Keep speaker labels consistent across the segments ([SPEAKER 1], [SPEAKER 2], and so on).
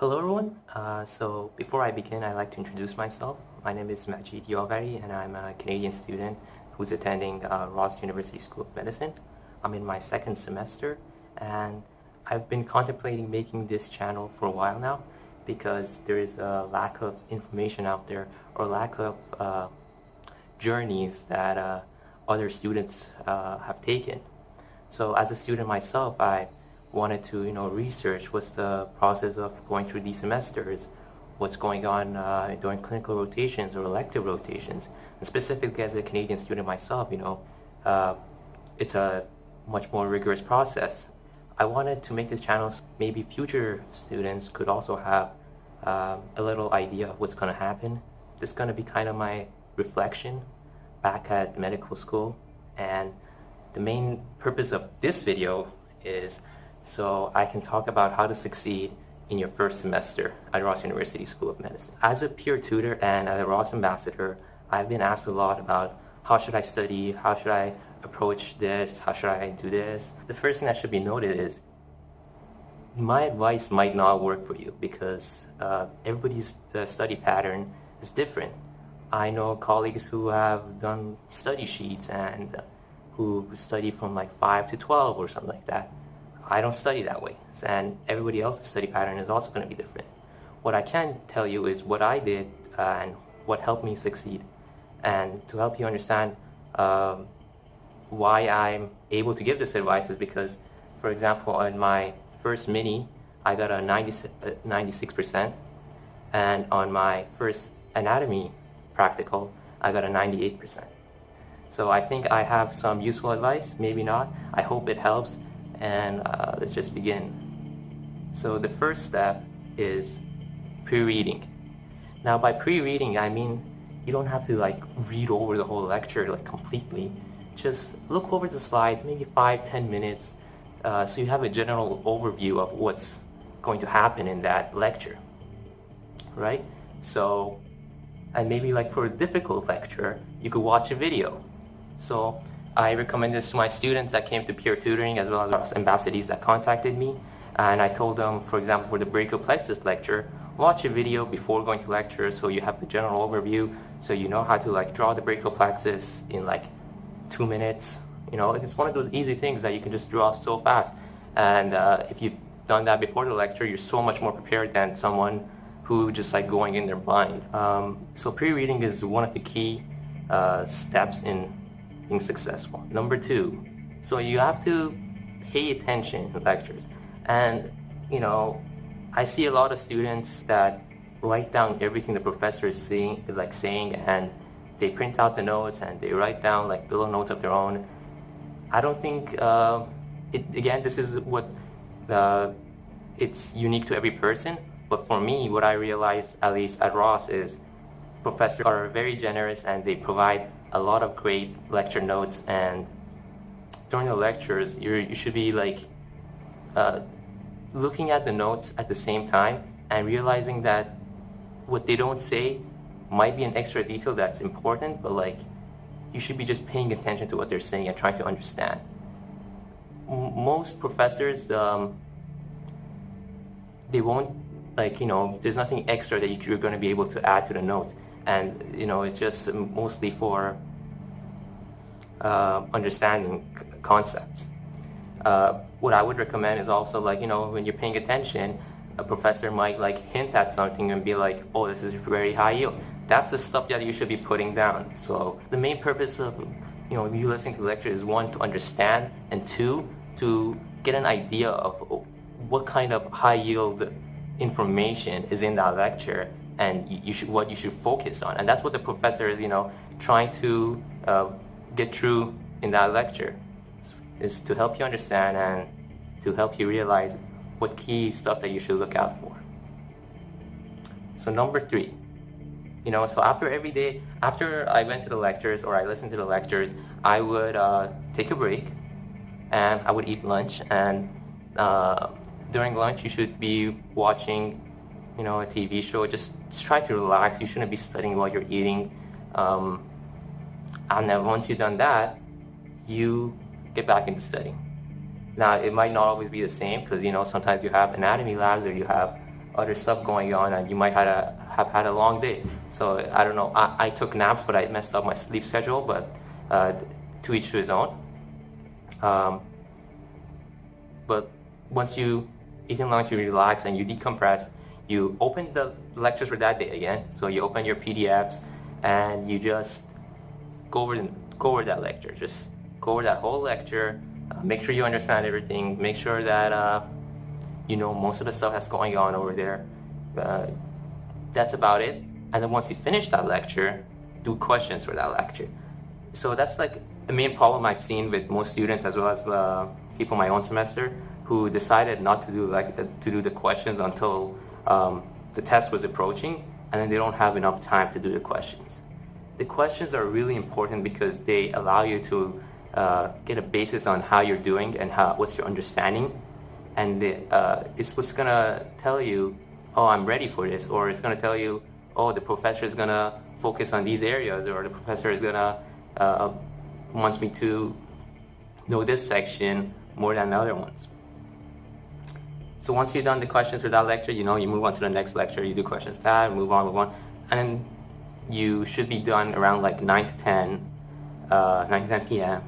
[SPEAKER 1] Hello everyone. So before I begin, I'd like to introduce myself. My name is Majid and I'm a Canadian student who's attending Ross University School of Medicine. I'm in my second semester and I've been contemplating making this channel for a while now because there is a lack of information out there or lack of journeys that other students have taken. So as a student myself, I wanted to research what's the process of going through these semesters, what's going on during clinical rotations or elective rotations, and specifically as a Canadian student myself, it's a much more rigorous process. I wanted to make this channel so maybe future students could also have a little idea of what's going to happen. This is going to be kind of my reflection back at medical school, and the main purpose of this video is so I can talk about how to succeed in your first semester at Ross University School of Medicine. As a peer tutor and as a Ross ambassador, I've been asked a lot about how should I study, how should I approach this, how should I do this. The first thing that should be noted is my advice might not work for you because everybody's study pattern is different. I know colleagues who have done study sheets and who study from like 5 to 12 or something like that. I don't study that way, and everybody else's study pattern is also going to be different. What I can tell you is what I did and what helped me succeed. And to help you understand why I'm able to give this advice is because, for example, on my first mini, I got a 96%, and on my first anatomy practical, I got a 98%. So I think I have some useful advice, maybe not. I hope it helps. And let's just begin. So the first step is pre-reading. Now by pre-reading, I mean you don't have to like read over the whole lecture like completely. Just look over the slides, maybe 5-10 minutes, so you have a general overview of what's going to happen in that lecture, right? So, and maybe like for a difficult lecture, you could watch a video. So I recommend this to my students that came to peer tutoring as well as ambassadors that contacted me. And I told them, for example, for the brachial plexus lecture, watch a video before going to lecture so you have the general overview, so you know how to like draw the brachial plexus in like 2 minutes. It's one of those easy things that you can just draw so fast. And if you've done that before the lecture, you're so much more prepared than someone who just like going in there blind. So pre-reading is one of the key steps in being successful. Number 2, so you have to pay attention in lectures. And I see a lot of students that write down everything the professor is saying, and they print out the notes and they write down like little notes of their own. I don't think again, this is what it's unique to every person, but for me, what I realized, at least at Ross, is professors are very generous and they provide a lot of great lecture notes, and during the lectures you should be like looking at the notes at the same time and realizing that what they don't say might be an extra detail that's important, but like you should be just paying attention to what they're saying and trying to understand. Most professors they won't there's nothing extra that you're going to be able to add to the notes, and it's just mostly for understanding concepts. What I would recommend is also when you're paying attention, a professor might hint at something and be like, oh, this is very high yield. That's the stuff that you should be putting down. So the main purpose of you listening to the lecture is 1, to understand, and 2, to get an idea of what kind of high yield information is in that lecture, and what you should focus on. And that's what the professor is trying to get through in that lecture, is to help you understand and to help you realize what key stuff that you should look out for. So number 3, so after I went to the lectures or I listened to the lectures, I would take a break and I would eat lunch, and during lunch you should be watching a TV show. Just try to relax. You shouldn't be studying while you're eating. And then once you've done that, you get back into studying. Now, it might not always be the same because, sometimes you have anatomy labs or you have other stuff going on, and you might have had a long day. So I don't know. I took naps, but I messed up my sleep schedule. But to each to his own. But once you eat lunch, you relax and you decompress. You open the lectures for that day again. So you open your PDFs and you just go over that lecture. Just go over that whole lecture. Make sure you understand everything. Make sure that you know most of the stuff that's going on over there. That's about it. And then once you finish that lecture, do questions for that lecture. So that's like the main problem I've seen with most students, as well as people my own semester, who decided not to do the questions until the test was approaching, and then they don't have enough time to do the questions. The questions are really important because they allow you to get a basis on how you're doing and what's your understanding, and it's what's gonna tell you, oh, I'm ready for this, or it's gonna tell you, oh, the professor is gonna focus on these areas, or the professor is gonna wants me to know this section more than the other ones. So once you've done the questions for that lecture, you move on to the next lecture, you do questions for that, move on, and then you should be done around like 9 to 10 p.m.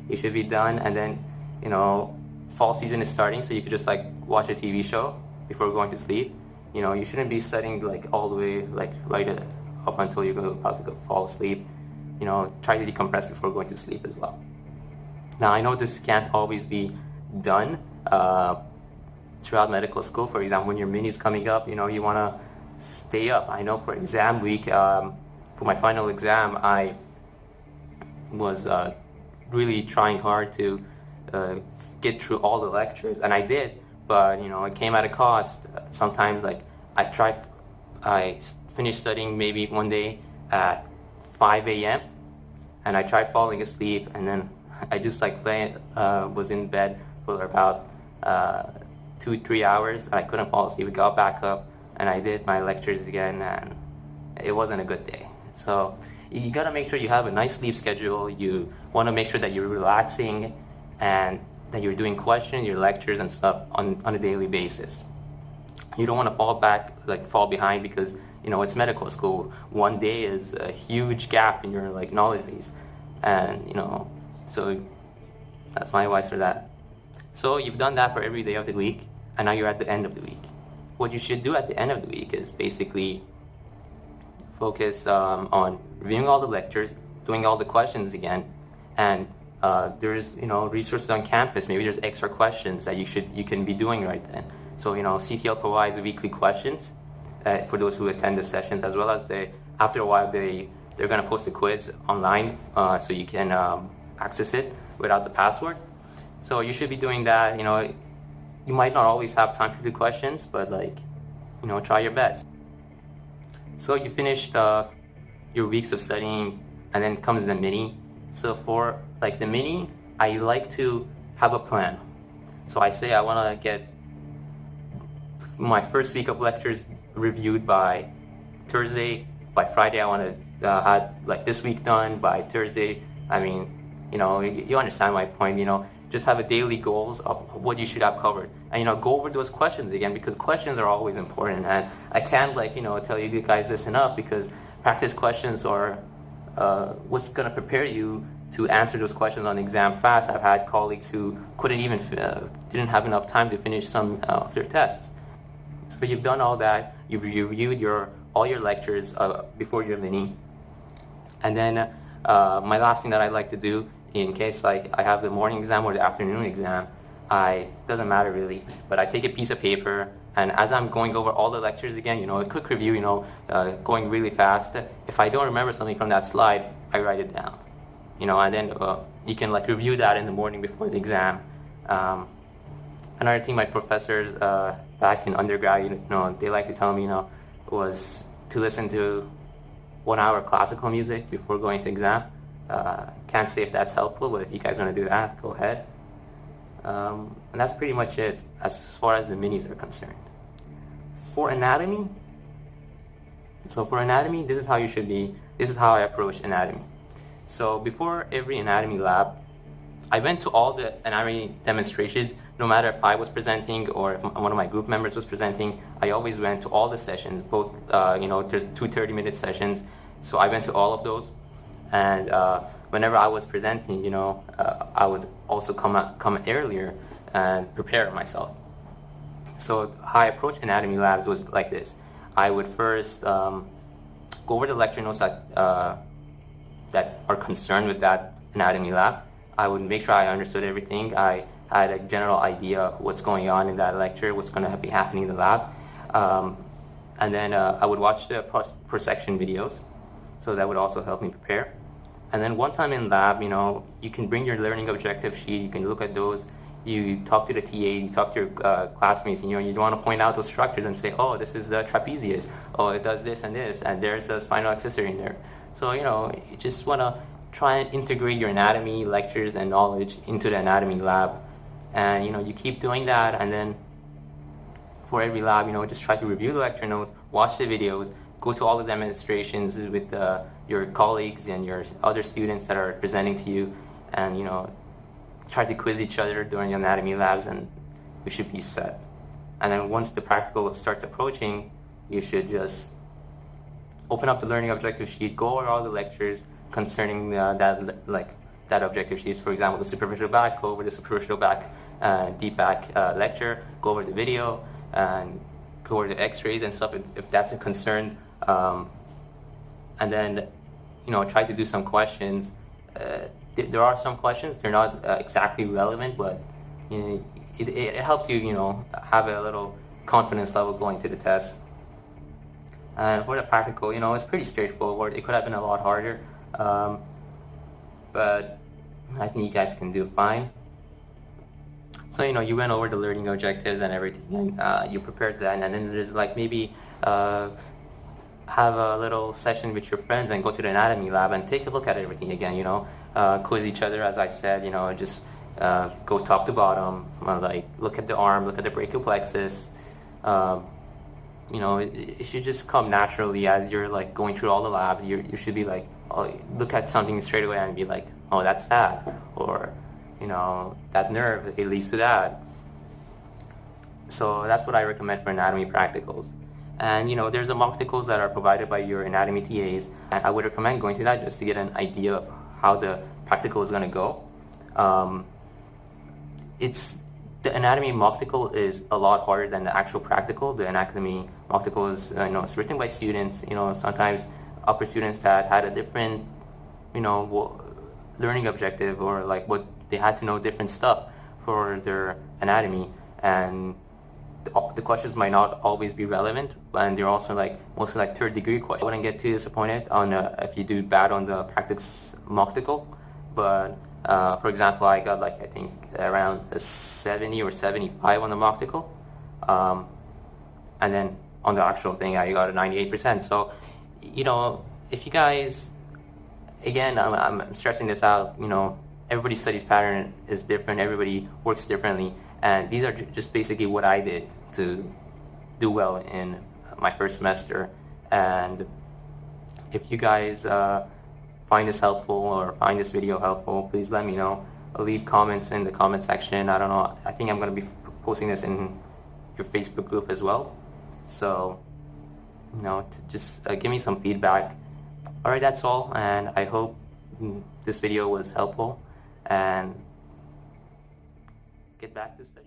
[SPEAKER 1] You should be done, and then, fall season is starting, so you could just like watch a TV show before going to sleep. You shouldn't be studying like all the way, like right up until you're about to fall asleep. Try to decompress before going to sleep as well. Now, I know this can't always be done throughout medical school. For example, when your mini is coming up, you want to stay up. I know for exam week, for my final exam, I was really trying hard to get through all the lectures, and I did, but it came at a cost. Sometimes, like, I finished studying maybe one day at 5 a.m. and I tried falling asleep, and then I just like was in bed for about 2-3 hours, and I couldn't fall asleep. I got back up and I did my lectures again, and it wasn't a good day. So you gotta make sure you have a nice sleep schedule. You want to make sure that you're relaxing and that you're doing questions, your lectures and stuff on a daily basis. You don't want to fall behind, because it's medical school. One day is a huge gap in your like knowledge base, and so that's my advice for that. So you've done that for every day of the week, and now you're at the end of the week. What you should do at the end of the week is basically focus on reviewing all the lectures, doing all the questions again, and there's resources on campus. Maybe there's extra questions that you can be doing right then. So CTL provides weekly questions for those who attend the sessions, as well as after a while they're going to post a quiz online, so you can access it without the password. So you should be doing that. You might not always have time to do questions, but try your best. So you finished your weeks of studying, and then comes the mini. So for the mini, I like to have a plan. So I say I want to get my first week of lectures reviewed by Thursday. By Friday, I want to have this week done by Thursday. I mean, you understand my point. Just have a daily goals of what you should have covered, and go over those questions again, because questions are always important. And I can't tell you guys this enough, because practice questions are what's gonna prepare you to answer those questions on exam fast. I've had colleagues who didn't have enough time to finish some of their tests. So you've done all that. You've reviewed all your lectures before your mini, and then my last thing that I like to do, in case I have the morning exam or the afternoon exam, doesn't matter really, but I take a piece of paper, and as I'm going over all the lectures again, a quick review, going really fast. If I don't remember something from that slide, I write it down, and then you can review that in the morning before the exam. Another thing my professors back in undergrad, they like to tell me, was to listen to 1 hour classical music before going to exam. Can't say if that's helpful, but if you guys want to do that, go ahead. And that's pretty much it as far as the minis are concerned. For anatomy, this is how you should be. This is how I approach anatomy. So before every anatomy lab, I went to all the anatomy demonstrations, no matter if I was presenting or if one of my group members was presenting, I always went to all the sessions, both, there's 2 30-minute sessions, so I went to all of those. And whenever I was presenting, I would also come earlier and prepare myself. So how I approached anatomy labs was like this. I would first go over the lecture notes that are concerned with that anatomy lab. I would make sure I understood everything. I had a general idea of what's going on in that lecture, what's going to be happening in the lab. And then I would watch the per section videos, so that would also help me prepare. And then once I'm in lab, you can bring your learning objective sheet, you can look at those, you talk to the TAs, you talk to your classmates, and you want to point out those structures and say, oh, this is the trapezius, oh, it does this, and there's a spinal accessory in there. So, you just want to try and integrate your anatomy lectures and knowledge into the anatomy lab. And, you keep doing that, and then for every lab, just try to review the lecture notes, watch the videos, go to all the demonstrations with your colleagues and your other students that are presenting to you, and, try to quiz each other during anatomy labs, and you should be set. And then once the practical starts approaching, you should just open up the learning objective sheet, go over all the lectures concerning that objective sheet. For example, the superficial back, go over the superficial back, deep back lecture, go over the video, and go over the x-rays and stuff if that's a concern. And then, try to do some questions. There are some questions, they're not exactly relevant, but it helps you, have a little confidence level going to the test. And for the practical, it's pretty straightforward. It could have been a lot harder, but I think you guys can do fine. So, you went over the learning objectives and everything, and you prepared that, and then there's maybe have a little session with your friends and go to the anatomy lab and take a look at everything again, quiz each other, as I said, just go top to bottom, look at the arm, look at the brachial plexus. It should just come naturally as you're going through all the labs. You should be look at something straight away and be like, oh, that's that, or that nerve, it leads to that. So that's what I recommend for anatomy practicals. And there's the practicals that are provided by your anatomy TAs, and I would recommend going to that just to get an idea of how the practical is going to go. The anatomy practical is a lot harder than the actual practical. The anatomy practical is it's written by students, sometimes upper students that had a different learning objective, or what they had to know different stuff for their anatomy, and the questions might not always be relevant, and they're also mostly third degree questions. I wouldn't get too disappointed on if you do bad on the practice practical, but for example, I got I think around a 70 or 75 on the practical, and then on the actual thing I got a 98%. So if you guys, again, I'm stressing this out, everybody's studies pattern is different, everybody works differently, and these are just basically what I did to do well in my first semester. And if you guys find this helpful or find this video helpful, please let me know. Leave comments in the comment section. I don't know, I think I'm going to be posting this in your Facebook group as well. So, just give me some feedback. Alright, that's all, and I hope this video was helpful, and get back to studying.